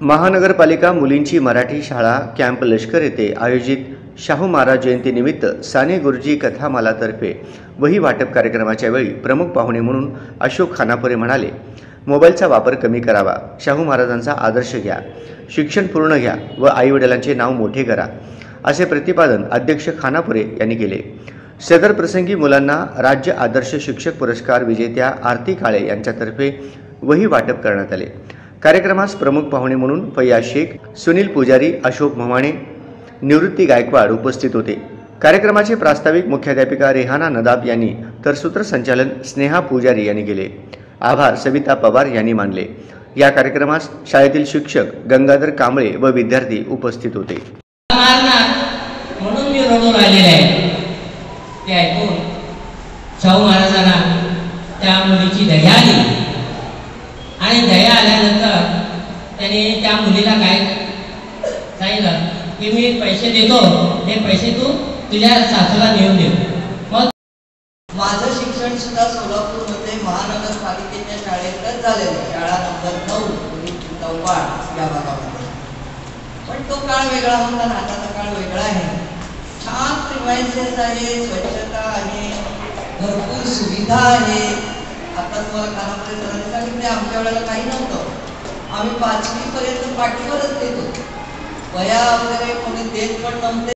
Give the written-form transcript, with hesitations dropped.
महानगरपालिका मुलींची मराठी शाळा कॅम्प लष्कर येथे आयोजित शाहू महाराज जयंतीनिमित्त साने गुरुजी कथामालातर्फे वही वाटप कार्यक्रमाच्या वेळी प्रमुख पाहुणे म्हणून अशोक खानापुरे म्हणाले, मोबाईलचा वापर कमी करावा, शाहू महाराजांचा आदर्श घ्या, शिक्षण पूर्ण घ्या व आईवडिलांचे नाव मोठे करा, असे प्रतिपादन अध्यक्ष खानापुरे यांनी केले। सदर प्रसंगी मुलांना राज्य आदर्श शिक्षक पुरस्कार विजेत्या आरती काळे यांच्यातर्फे वही वाटप करण्यात आले। कार्यक्रमास प्रमुख पाहुणे म्हणून फैयाज शेख, सुनील पुजारी, अशोक ममाणे, निवृत्ती गायकवाड उपस्थित होते। कार्यक्रमाचे प्रास्ताविक मुख्याध्यापिका रेहाना नदाब यांनी तर सूत्रसंचालन स्नेहा पुजारी यांनी केले। आभार सविता पवार यांनी मानले। या कार्यक्रमास शाळेतील शिक्षक गंगाधर कांबळे व विद्यार्थी उपस्थित होते। म्हणून मी रडून राहिलेले आहे ते ऐकून शाहू महाराजांना त्या मुलीची दया आली आणि दया आल्यानंतर त्यांनी त्या मुलीला काय सांगितलं की मी पैसे देतो, हे पैसे तू तुझ्या सासूला नेऊन दे। मग माझं शिक्षण सुद्धा सोलापूरमध्ये महानगरपालिकेच्या शाळेतच झालेलं, शाळा नंबर 9 चौपाट या भागामध्ये। पण तो काळ वेगळा होता, आताचा काळ वेगळा आहे। छान प्रिमायसेस आहे, स्वच्छता आहे, भरपूर सुविधा आहे। आता तुम्हाला खानापुरे सरांनी सांगितले आमच्या वेळेला काही नव्हतं, आम्ही 5वी पर्यंत पाठीवरच देत होतो, वया वगैरे कोणी देत पण नव्हते।